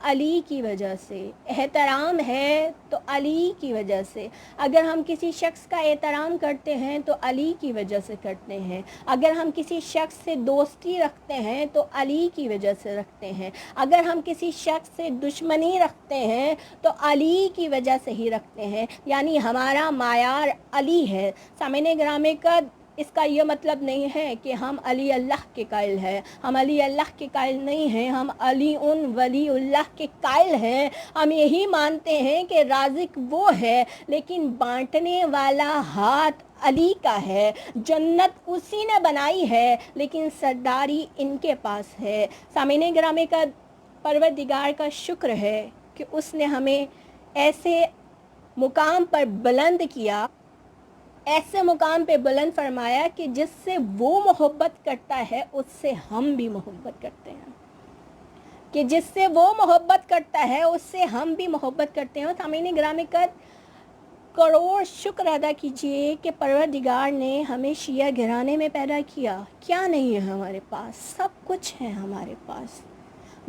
علی کی وجہ سے، احترام ہے تو علی کی وجہ سے، اگر ہم کسی شخص کا احترام کرتے ہیں تو علی کی وجہ سے کرتے ہیں، اگر ہم کسی شخص سے دوستی رکھتے ہیں تو علی کی وجہ سے رکھتے ہیں، اگر ہم کسی شخص سے دشمنی رکھتے ہیں تو علی کی وجہ سے ہی رکھتے ہیں، یعنی ہمارا معیار علی ہے۔ سامعین گرامی کا اس کا یہ مطلب نہیں ہے کہ ہم علی اللہ کے قائل ہیں، ہم علی اللہ کے قائل نہیں ہیں، ہم علی ولی اللہ کے قائل ہیں۔ ہم یہی مانتے ہیں کہ رازق وہ ہے لیکن بانٹنے والا ہاتھ علی کا ہے، جنت اسی نے بنائی ہے لیکن سرداری ان کے پاس ہے۔ سامعین گرامی کا پروردگار کا شکر ہے کہ اس نے ہمیں ایسے مقام پر بلند کیا، ایسے مقام پہ بلند فرمایا کہ جس سے وہ محبت کرتا ہے اس سے ہم بھی محبت کرتے ہیں، کہ جس سے وہ محبت کرتا ہے اس سے ہم بھی محبت کرتے ہیں۔ سامعین گرامی کا کروڑ شکر ادا کیجئے کہ پروردگار نے ہمیں شیعہ گھرانے میں پیدا کیا۔ کیا نہیں ہے ہمارے پاس؟ سب کچھ ہے ہمارے پاس۔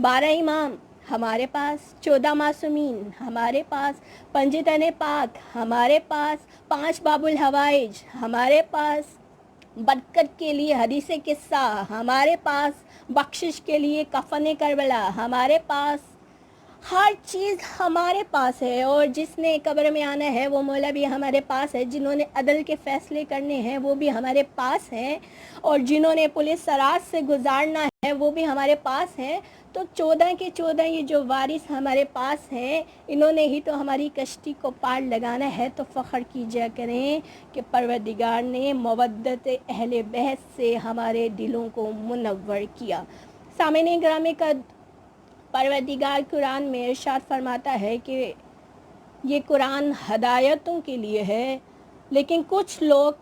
12 امام ہمارے پاس، 14 معصومین ہمارے پاس، 5 تن پاک ہمارے پاس، 5 باب الحوائج ہمارے پاس، برکت کے لیے حدیث قصہ ہمارے پاس، بخشش کے لیے کفن کربلا ہمارے پاس، ہر چیز ہمارے پاس ہے۔ اور جس نے قبر میں آنا ہے وہ مولا بھی ہمارے پاس ہے، جنہوں نے عدل کے فیصلے کرنے ہیں وہ بھی ہمارے پاس ہیں، اور جنہوں نے پولیس سرات سے گزارنا ہے وہ بھی ہمارے پاس ہیں۔ تو 14 کے 14 یہ جو وارث ہمارے پاس ہیں، انہوں نے ہی تو ہماری کشتی کو پار لگانا ہے۔ تو فخر کیجیا کریں کہ پروردگار نے مودت اہل بیت سے ہمارے دلوں کو منور کیا۔ سامعین گرامی کا پروردگار قرآن میں ارشاد فرماتا ہے کہ یہ قرآن ہدایتوں کے لیے ہے، لیکن کچھ لوگ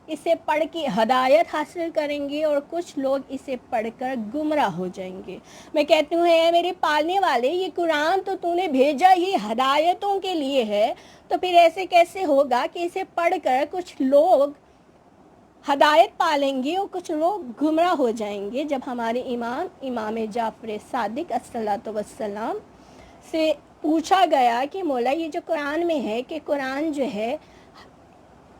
اسے پڑھ کے ہدایت حاصل کریں گے اور کچھ لوگ اسے پڑھ کر گمراہ ہو جائیں گے۔ میں کہتی ہوں اے میرے پالنے والے، یہ قرآن تو نے بھیجا ہی ہدایتوں کے لیے ہے، تو پھر ایسے کیسے ہوگا کہ اسے پڑھ کر کچھ لوگ ہدایت پالیں گے اور کچھ لوگ گمراہ ہو جائیں گے؟ جب ہمارے امام جعفر صادق الصلوۃ والسلام سے پوچھا گیا کہ مولا یہ جو قرآن میں ہے کہ قرآن جو ہے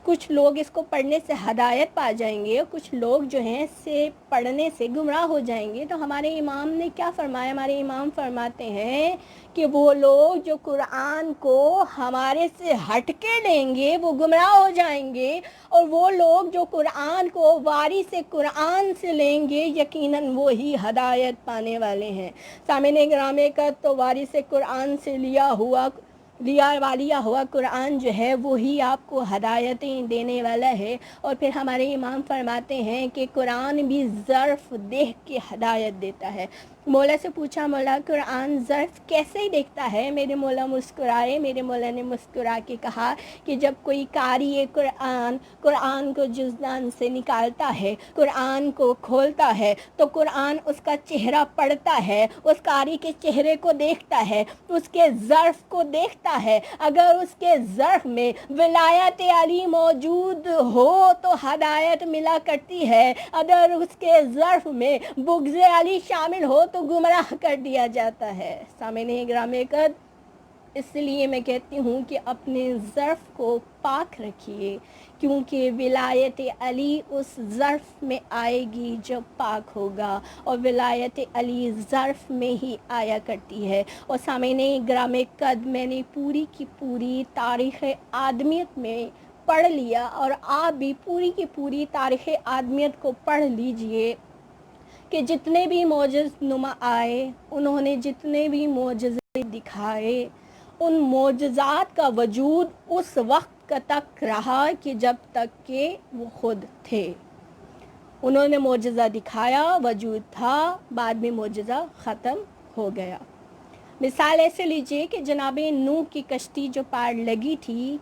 کچھ لوگ اس کو پڑھنے سے ہدایت پا جائیں گے اور کچھ لوگ جو ہیں اسے پڑھنے سے گمراہ ہو جائیں گے، تو ہمارے امام نے کیا فرمایا؟ ہمارے امام فرماتے ہیں کہ وہ لوگ جو قرآن کو ہمارے سے ہٹ کے لیں گے وہ گمراہ ہو جائیں گے، اور وہ لوگ جو قرآن کو وارث قرآن سے لیں گے یقیناً وہی ہدایت پانے والے ہیں۔ سامعین گرامی کا تو وارث قرآن سے لیا ہوا قرآن جو ہے وہی آپ کو ہدایتیں دینے والا ہے۔ اور پھر ہمارے امام فرماتے ہیں کہ قرآن بھی ظرف دیکھ کے ہدایت دیتا ہے۔ مولا سے پوچھا مولا قرآن ظرف کیسے دیکھتا ہے؟ میرے مولا مسکرائے، میرے مولا نے مسکرا کے کہا کہ جب کوئی قاری قرآن کو جزدان سے نکالتا ہے، قرآن کو کھولتا ہے تو قرآن اس کا چہرہ پڑھتا ہے، اس قاری کے چہرے کو دیکھتا ہے، اس کے ظرف کو دیکھتا ہے۔ اگر اس کے ظرف میں ولایت علی موجود ہو تو ہدایت ملا کرتی ہے، اگر اس کے ظرف میں بغض علی شامل ہو تو گمراہ کر دیا جاتا ہے۔ سامعین گرامی کا اس لیے میں کہتی ہوں کہ اپنے ظرف کو پاک رکھیے، کیونکہ ولایت علی اس ظرف میں آئے گی جو پاک ہوگا، اور ولایت علی ظرف میں ہی آیا کرتی ہے۔ اور سامعین گرامی قد میں نے پوری کی پوری تاریخ آدمیت میں پڑھ لیا، اور آپ بھی پوری کی پوری تاریخ آدمیت کو پڑھ لیجئے کہ جتنے بھی معجز نما آئے، انہوں نے جتنے بھی معجزے دکھائے، ان معجزات کا وجود اس وقت تک رہا کہ جب تک کہ وہ خود تھے۔ انہوں نے معجزہ دکھایا، وجود تھا، بعد میں معجزہ ختم ہو گیا۔ مثال ایسے لیجئے کہ جناب نوح کی کشتی جو پار لگی تھی،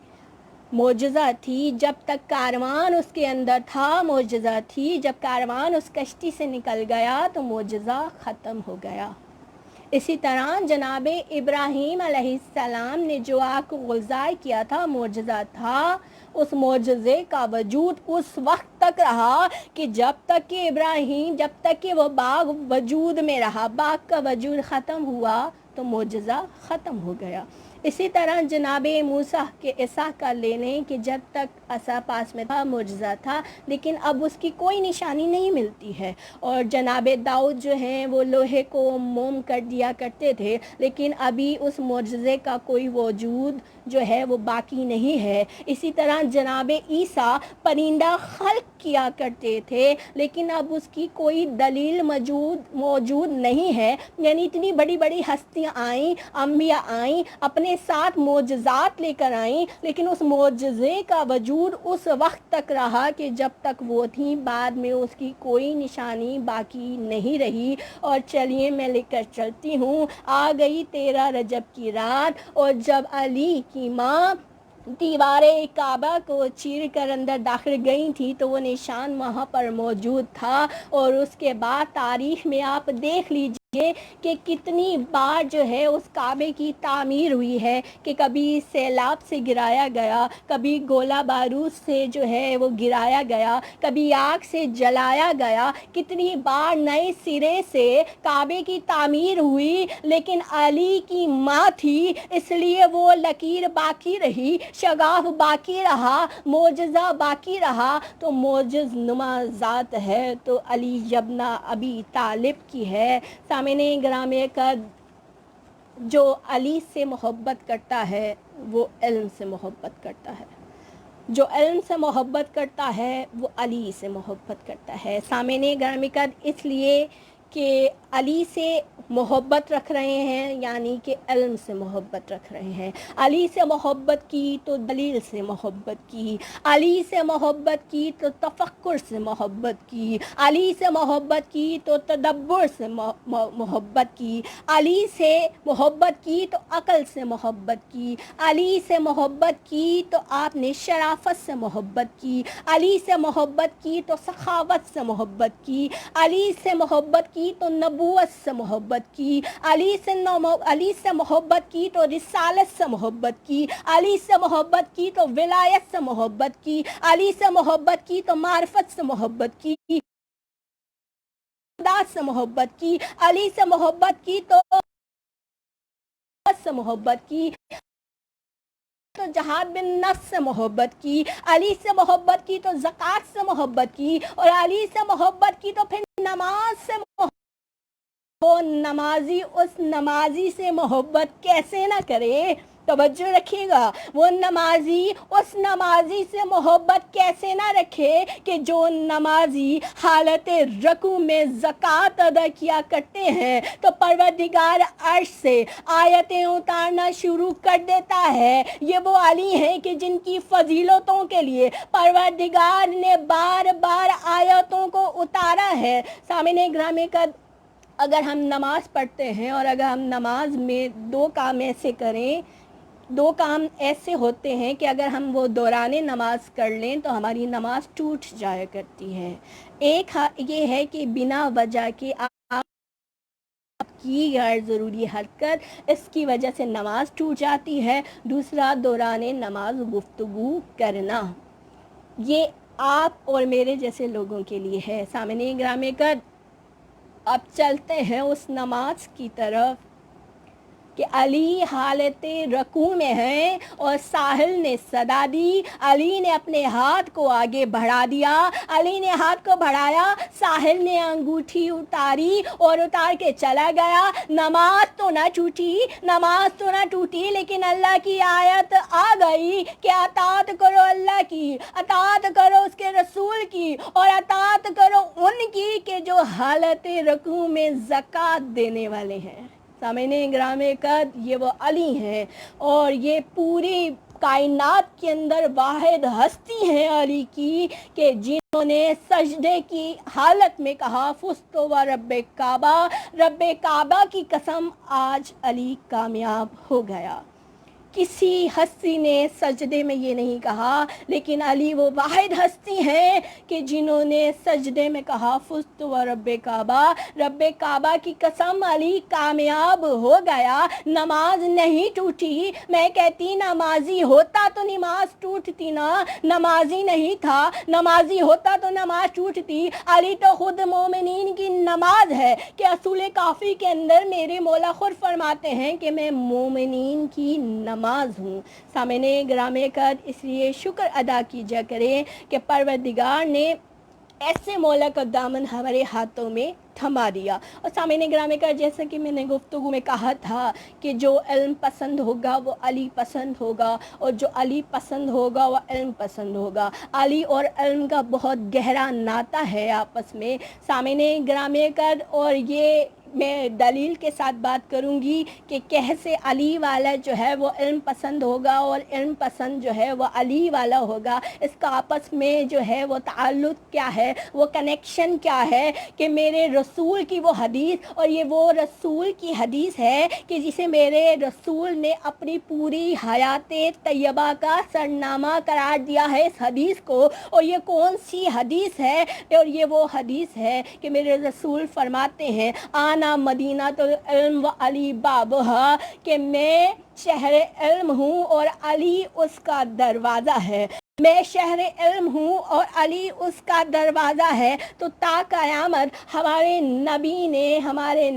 معجزہ تھی، جب تک کاروان اس کے اندر تھا معجزہ تھی، جب کاروان اس کشتی سے نکل گیا تو معجزہ ختم ہو گیا۔ اسی طرح جناب ابراہیم علیہ السلام نے جو آگ کو گلزار کیا تھا معجزہ تھا، اس معجزے کا وجود اس وقت تک رہا کہ جب تک کہ وہ باغ وجود میں رہا، باغ کا وجود ختم ہوا تو معجزہ ختم ہو گیا۔ اسی طرح جناب موسیٰ کے عصا کا لے لیں کہ جب تک عصا پاس میں تھا معجزہ تھا، لیکن اب اس کی کوئی نشانی نہیں ملتی ہے۔ اور جناب داؤد جو ہیں وہ لوہے کو موم کر دیا کرتے تھے، لیکن ابھی اس معجزے کا کوئی وجود جو ہے وہ باقی نہیں ہے۔ اسی طرح جناب عیسیٰ پرندہ خلق کیا کرتے تھے، لیکن اب اس کی کوئی دلیل موجود نہیں ہے۔ یعنی اتنی بڑی بڑی ہستیاں آئیں، انبیاء آئیں، اپنے ساتھ معجزات لے کر آئیں، لیکن اس معجزے کا وجود اس وقت تک رہا کہ جب تک وہ تھیں، بعد میں اس کی کوئی نشانی باقی نہیں رہی۔ اور چلیے میں لے کر چلتی ہوں، آ گئی 13 رجب کی رات، اور جب علی کی ماں دیوار کعبہ کو چیر کر اندر داخل گئی تھی تو وہ نشان وہاں پر موجود تھا۔ اور اس کے بعد تاریخ میں آپ دیکھ لیجئے کہ کتنی بار جو ہے اس کعبے کی تعمیر ہوئی ہے، کہ کبھی سیلاب سے گرایا گیا، کبھی گولہ بارود سے جو ہے وہ گرایا گیا، کبھی آگ سے جلایا گیا، کتنی بار نئے سرے سے کعبے کی تعمیر ہوئی، لیکن علی کی ماں تھی اس لیے وہ لکیر باقی رہی، شگاف باقی رہا، معجزہ باقی رہا۔ تو معجز نما ذات ہے تو علی ابن ابی طالب کی ہے۔ سامعین گرامی کا جو علی سے محبت کرتا ہے وہ علم سے محبت کرتا ہے، جو علم سے محبت کرتا ہے وہ علی سے محبت کرتا ہے۔ سامعین گرامی کا اس لیے کہ علی سے محبت رکھ رہے ہیں، یعنی کہ علم سے محبت رکھ رہے ہیں۔ علی سے محبت کی تو دلیل سے محبت کی، علی سے محبت کی تو تفکر سے محبت کی، علی سے محبت کی تو تدبر سے محبت کی، علی سے محبت کی تو عقل سے محبت کی، علی سے محبت کی تو آپ نے شرافت سے محبت کی، علی سے محبت کی تو سخاوت سے محبت کی، علی سے محبت کی تو نبوت سے محبت کی، علی سے محبت کی تو رسالت سے محبت کی، علی سے محبت کی تو ولایت سے محبت کی، علی سے محبت کی تو معرفت سے محبت کی، خدا سے محبت کی، علی سے محبت کی تو سے محبت کی، تو جہاد بن نفس سے محبت کی، علی سے محبت کی تو زکوٰۃ سے محبت کی، اور علی سے محبت کی تو پھر نماز سے محبت۔ وہ نمازی اس نمازی سے محبت کیسے نہ کرے، توجہ رکھیے گا، وہ نمازی اس نمازی سے محبت کیسے نہ رکھے کہ جو نمازی حالت رکوع میں زکوٰۃ ادا کیا کرتے ہیں تو پروردگار عرش سے آیتیں اتارنا شروع کر دیتا ہے۔ یہ وہ علی ہیں کہ جن کی فضیلتوں کے لیے پروردگار نے بار بار آیتوں کو اتارا ہے۔ سامعین گرامی کا اگر ہم نماز پڑھتے ہیں اور اگر ہم نماز میں دو کام ایسے ہوتے ہیں کہ اگر ہم وہ دوران نماز کر لیں تو ہماری نماز ٹوٹ جایا کرتی ہے۔ ایک یہ ہے کہ بنا وجہ کے آپ کی غیر ضروری حرکت، اس کی وجہ سے نماز ٹوٹ جاتی ہے۔ دوسرا، دوران نماز گفتگو کرنا، یہ آپ اور میرے جیسے لوگوں کے لیے ہے۔ سامعین گرامی کا اب چلتے ہیں اس نماز کی طرف کہ علی حالت رکوع میں ہیں اور ساحل نے صدا دی، علی نے اپنے ہاتھ کو آگے بڑھا دیا، علی نے ہاتھ کو بڑھایا، ساحل نے انگوٹھی اتاری اور اتار کے چلا گیا۔ نماز تو نہ ٹوٹی لیکن اللہ کی آیت آ گئی کہ اطاعت کرو اللہ کی، اطاعت کرو اس کے رسول کی، اور اطاعت کرو ان کی کہ جو حالت رکوع میں زکوٰۃ دینے والے ہیں۔ سامعین گرامی قدر، یہ وہ علی ہیں اور یہ پوری کائنات کے اندر واحد ہستی ہیں علی کی کہ جنہوں نے سجدے کی حالت میں کہا فزت و رب کعبہ، رب کعبہ کی قسم آج علی کامیاب ہو گیا۔ کسی ہستی نے سجدے میں یہ نہیں کہا، لیکن علی وہ واحد ہستی ہیں کہ جنہوں نے سجدے میں کہا فزت و رب کعبہ، رب کعبہ کی قسم علی کامیاب ہو گیا، نماز نہیں ٹوٹی۔ میں کہتی نمازی ہوتا تو نماز ٹوٹتی نا، نمازی نہیں تھا، نمازی ہوتا تو نماز ٹوٹتی۔ علی تو خود مومنین کی نماز ہے کہ اصول کافی کے اندر میرے مولا خود فرماتے ہیں کہ میں مومنین کی نماز ہوں۔ سامعین گرامی قدر، اس لیے شکر ادا کیجا کریں کہ پروردگار نے ایسے مولا کا دامن ہمارے ہاتھوں میں تھما دیا۔ اور سامعین گرامی قدر، جیسا کہ میں نے گفتگو میں کہا تھا کہ جو علم پسند ہوگا وہ علی پسند ہوگا، اور جو علی پسند ہوگا وہ علم پسند ہوگا۔ علی اور علم کا بہت گہرا ناطہ ہے آپس میں سامعین گرامی قدر، اور یہ میں دلیل کے ساتھ بات کروں گی کہ کیسے علی والا جو ہے وہ علم پسند ہوگا اور علم پسند جو ہے وہ علی والا ہوگا۔ اس کا آپس میں جو ہے وہ تعلق کیا ہے، وہ کنیکشن کیا ہے کہ میرے رسول کی وہ حدیث، اور یہ وہ رسول کی حدیث ہے کہ جسے میرے رسول نے اپنی پوری حیات طیبہ کا سرنامہ قرار دیا ہے اس حدیث کو۔ اور یہ کون سی حدیث ہے؟ اور یہ وہ حدیث ہے کہ میرے رسول فرماتے ہیں آنا مدینہ العلم و علی بابہا، کہ میں شہر علم ہوں اور علی اس کا دروازہ ہے۔ میں شہر علم ہوں اور علی اس کا دروازہ ہے۔ تو تا قیامت ہمارے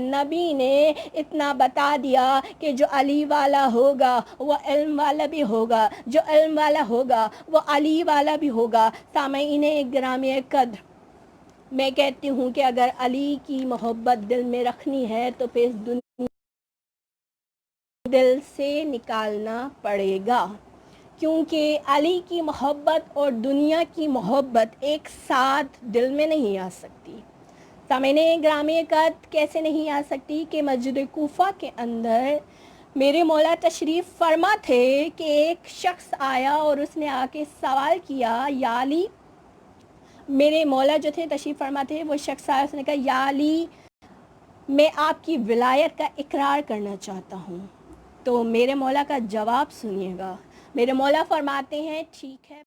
نبی نے اتنا بتا دیا کہ جو علی والا ہوگا وہ علم والا بھی ہوگا، جو علم والا ہوگا وہ علی والا بھی ہوگا۔ سامعین گرامی قدر، میں کہتی ہوں کہ اگر علی کی محبت دل میں رکھنی ہے تو پھر دنیا دل سے نکالنا پڑے گا، کیونکہ علی کی محبت اور دنیا کی محبت ایک ساتھ دل میں نہیں آ سکتی۔ سامعین گرامی قدر، کیسے نہیں آ سکتی کہ مسجد کوفہ کے اندر میرے مولا تشریف فرما تھے کہ ایک شخص آیا اور اس نے آ کے سوال کیا یا علی، میرے مولا جو تھے تشریف فرما تھے، وہ شخص آیا، اس نے کہا یا علی میں آپ کی ولایت کا اقرار کرنا چاہتا ہوں۔ تو میرے مولا کا جواب سنیے گا۔ میرے مولا فرماتے ہیں ٹھیک ہے۔